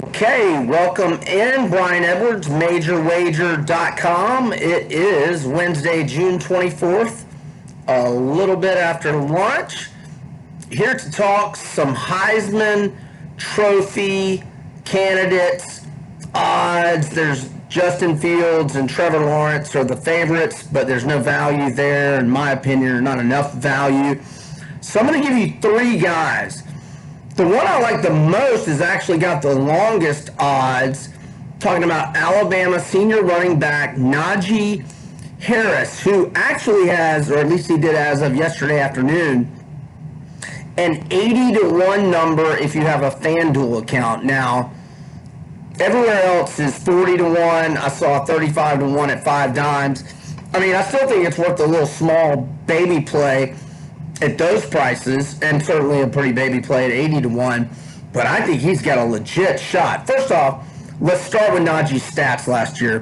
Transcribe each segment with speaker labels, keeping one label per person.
Speaker 1: Okay, welcome in, Brian Edwards, MajorWager.com. It is Wednesday, June 24th, a little bit after lunch. Here to talk some Heisman Trophy candidates, odds. There's Justin Fields and Trevor Lawrence are the favorites, but there's no value there, in my opinion, or not enough value. So I'm going to give you three guys. The one I like the most has actually got the longest odds. Talking about Alabama senior running back Najee Harris, who actually has, or at least he did as of yesterday afternoon, an 80-1 number if you have a FanDuel account. Now, everywhere else is 40-1. I saw 35-1 at 5 dimes. I mean, I still think it's worth a little small baby play at those prices, and certainly a pretty baby play at 80-1, but I think he's got a legit shot. First off, let's start with Najee's stats last year.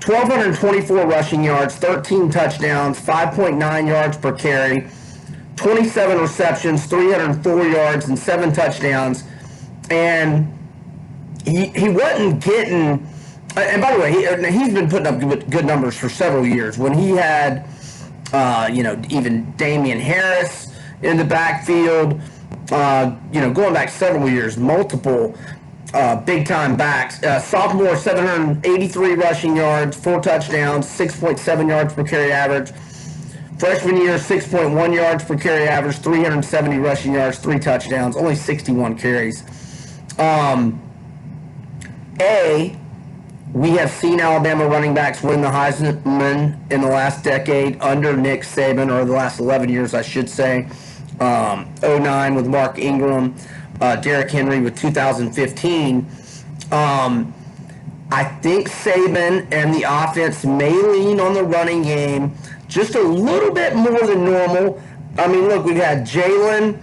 Speaker 1: 1,224 rushing yards, 13 touchdowns, 5.9 yards per carry, 27 receptions, 304 yards, and 7 touchdowns. And he wasn't getting, and by the way, he's been putting up good numbers for several years. When he had even Damian Harris in the backfield, going back several years, multiple big-time backs. Sophomore, 783 rushing yards, 4 touchdowns, 6.7 yards per carry average. Freshman year, 6.1 yards per carry average, 370 rushing yards, 3 touchdowns, only 61 carries. We have seen Alabama running backs win the Heisman in the last decade under Nick Saban, or the last 11 years, I should say. 09 with Mark Ingram, Derrick Henry with 2015. I think Saban and the offense may lean on the running game just a little bit more than normal. I mean, look, we've had Jalen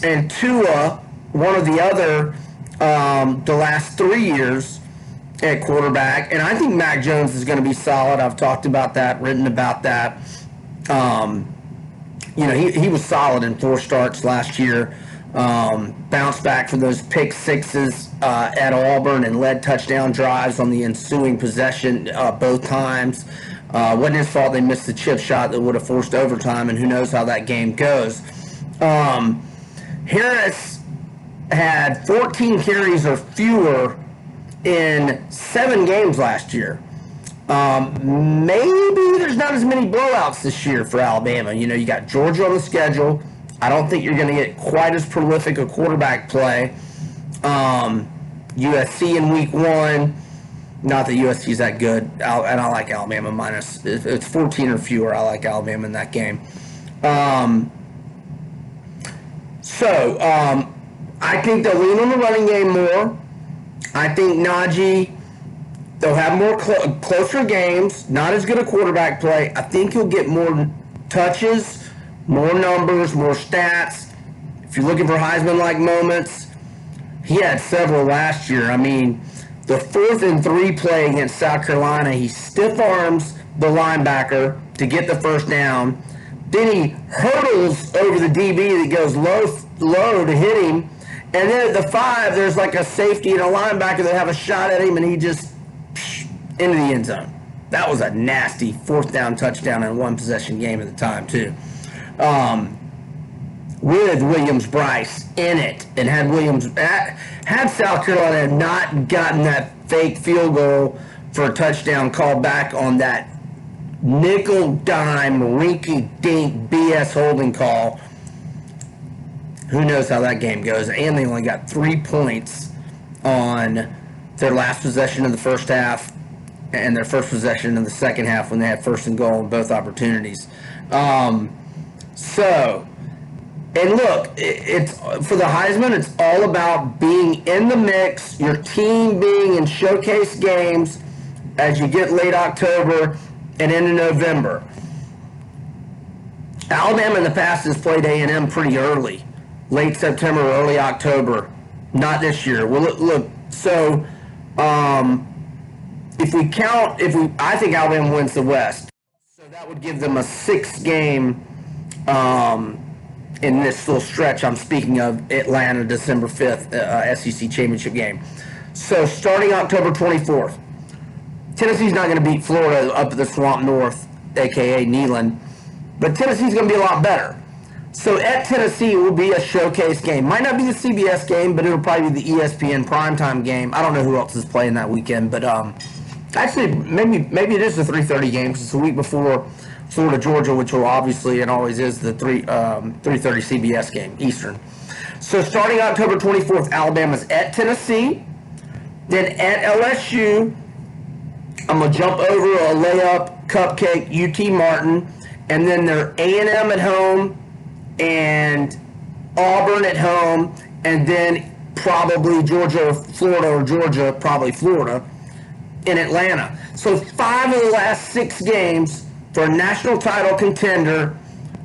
Speaker 1: and Tua, one or the other, the last 3 years at quarterback, and I think Mac Jones is going to be solid. I've talked about that, written about that. He was solid in 4 starts last year. Bounced back for those pick sixes at Auburn and led touchdown drives on the ensuing possession both times. Wasn't his fault they missed the chip shot that would have forced overtime, and who knows how that game goes. Harris had 14 carries or fewer in 7 games last year. Maybe there's not as many blowouts this year for Alabama. You got Georgia on the schedule. I don't think you're going to get quite as prolific a quarterback play. USC in week 1. Not that USC is that good. And I like Alabama minus. If it's 14 or fewer, I like Alabama in that game. I think they'll lean on the running game more. I think Najee, they'll have more closer games, not as good a quarterback play. I think he'll get more touches, more numbers, more stats. If you're looking for Heisman-like moments, he had several last year. I mean, the 4th and 3 play against South Carolina, he stiff arms the linebacker to get the first down. Then he hurdles over the DB that goes low to hit him. And then at the 5, there's like a safety and a linebacker that have a shot at him, and he just into the end zone. That was a nasty 4th down touchdown in 1 possession game at the time, too. With Williams-Brice in it, and had South Carolina not gotten that fake field goal for a touchdown called back on that nickel dime rinky-dink BS holding call, who knows how that game goes. And they only got 3 points on their last possession of the first half and their first possession in the second half when they had 1st and goal in both opportunities. And look, it's for the Heisman, it's all about being in the mix, your team being in showcase games as you get late October and into November. Alabama in the past has played A&M pretty early. Late September, early October. Not this year. Well, look. So, I think Alabama wins the West. So that would give them a 6-game in this little stretch I'm speaking of, Atlanta, December 5th, SEC championship game. So starting October 24th, Tennessee's not going to beat Florida up at the Swamp North, a.k.a. Neyland, but Tennessee's going to be a lot better. So at Tennessee will be a showcase game. Might not be the CBS game, but it'll probably be the ESPN primetime game. I don't know who else is playing that weekend, but actually maybe it is the 3:30 game because it's a week before Florida Georgia, which will obviously and always is the 3:30 CBS game Eastern. So starting October 24th, Alabama's at Tennessee, then at LSU. I'm gonna jump over a layup cupcake UT Martin, and then they're A&M at home and Auburn at home, and then probably Georgia or Florida or Georgia, probably Florida, in Atlanta. So 5 of the last 6 games for a national title contender,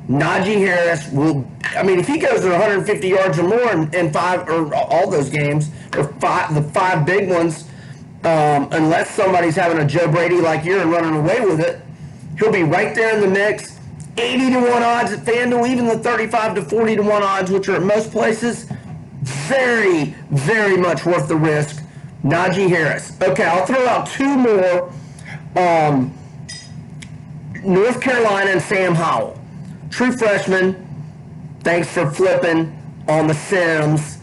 Speaker 1: Najee Harris will, I mean, if he goes to 150 yards or more in 5 or all those games, or the 5 big ones, unless somebody's having a Joe Brady like you and running away with it, he'll be right there in the mix. 80-1 odds at FanDuel, even the 35-40-1 odds, which are at most places, very, very much worth the risk. Najee Harris. Okay, I'll throw out 2 more. North Carolina and Sam Howell. True freshman. Thanks for flipping on the Sims,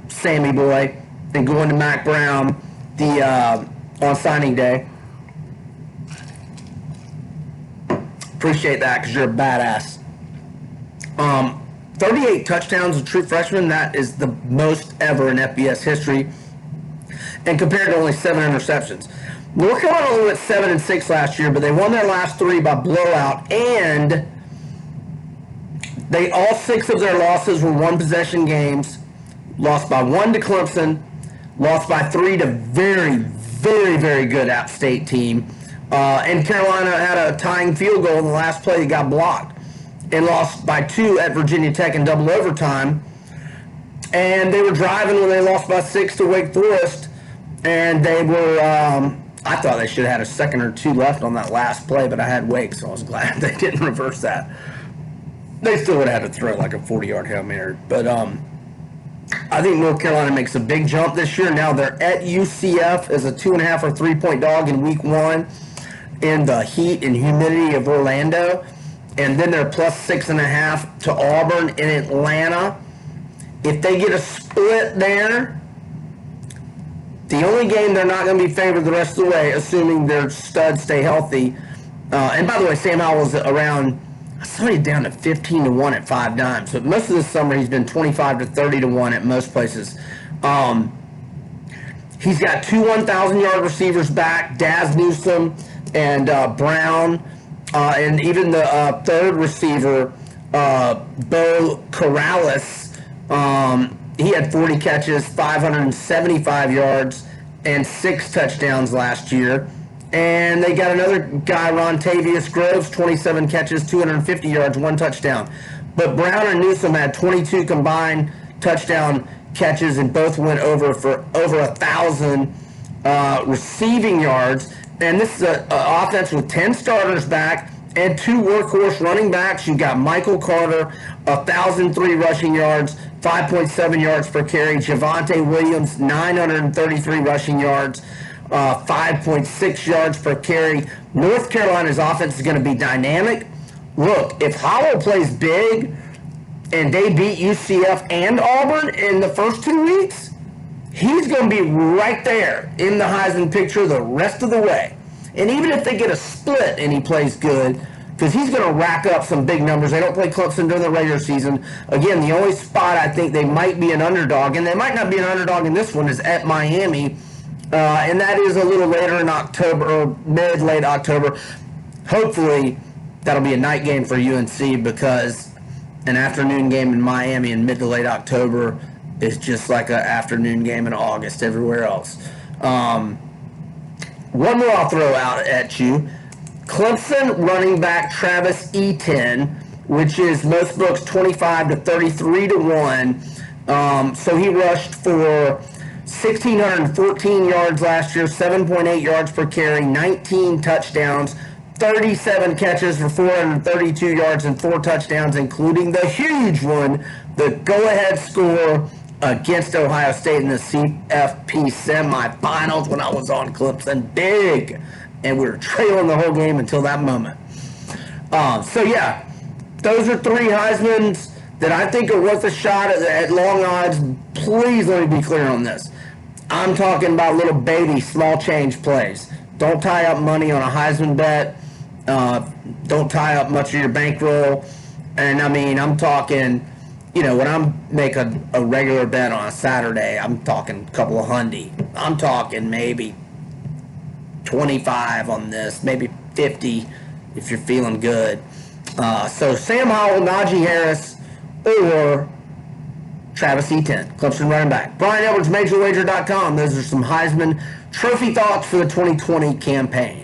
Speaker 1: Sammy boy, and going to Mac Brown on signing day. Appreciate that because you're a badass. 38 touchdowns as a true freshman. That is the most ever in FBS history. And compared to only 7 interceptions. North Carolina only went 7-6 last year, but they won their last 3 by blowout. And all 6 of their losses were 1-possession games. Lost by 1 to Clemson. Lost by 3 to very, very, very good App State team. And Carolina had a tying field goal in the last play that got blocked. And lost by 2 at Virginia Tech in double overtime. And they were driving when they lost by 6 to Wake Forest. And they were, I thought they should have had a second or 2 left on that last play, but I had Wake, so I was glad they didn't reverse that. They still would have had to throw like a 40-yard Hail Mary. But I think North Carolina makes a big jump this year. Now they're at UCF as a 2.5 or 3-point dog in week 1 in the heat and humidity of Orlando. And then they're plus 6.5 to Auburn in Atlanta. If they get a split there, the only game they're not going to be favored the rest of the way, assuming their studs stay healthy. And by the way, Sam Howell's around, I saw he's down to 15-1 at 5 dimes. But most of this summer he's been 25-30-1 at most places. He's got 2 1,000-yard receivers back, Daz Newsome and Brown. And even the third receiver, Bo Corrales, he had 40 catches, 575 yards, and 6 touchdowns last year. And they got another guy, Rontavious Groves, 27 catches, 250 yards, 1 touchdown. But Brown and Newsome had 22 combined touchdown catches, and both went over for over 1,000 receiving yards. And this is an offense with 10 starters back and 2 workhorse running backs. You got Michael Carter, 1,003 rushing yards, 5.7 yards per carry. Javonte Williams, 933 rushing yards, 5.6 yards per carry. North Carolina's offense is going to be dynamic. Look, if Howell plays big and they beat UCF and Auburn in the first 2 weeks, he's going to be right there in the Heisman picture the rest of the way. And even if they get a split and he plays good, because he's going to rack up some big numbers. They don't play Clemson during the regular season. Again, the only spot I think they might be an underdog, and they might not be an underdog in this one, is at Miami. And that is a little later in October, or mid-late October. Hopefully, that'll be a night game for UNC, because an afternoon game in Miami in mid to late October is just like an afternoon game in August everywhere else. One more I'll throw out at you. Clemson running back Travis Etienne, which is most books 25-33-1. So he rushed for 1,614 yards last year, 7.8 yards per carry, 19 touchdowns, 37 catches for 432 yards and 4 touchdowns, including the huge one, the go-ahead score against Ohio State in the CFP semifinals when I was on Clemson big, and we were trailing the whole game until that moment. So yeah, those are 3 Heismans that I think are worth a shot at long odds. Please let me be clear on this. I'm talking about little baby small change plays. Don't tie up money on a Heisman bet. Don't tie up much of your bankroll. And I mean, I'm talking, when I'm making a regular bet on a Saturday, I'm talking a couple of hundy. I'm talking maybe 25 on this, maybe 50 if you're feeling good. So Sam Howell, Najee Harris, or Travis Etienne, Clemson running back. Brian Edwards, MajorWager.com. Those are some Heisman Trophy thoughts for the 2020 campaign.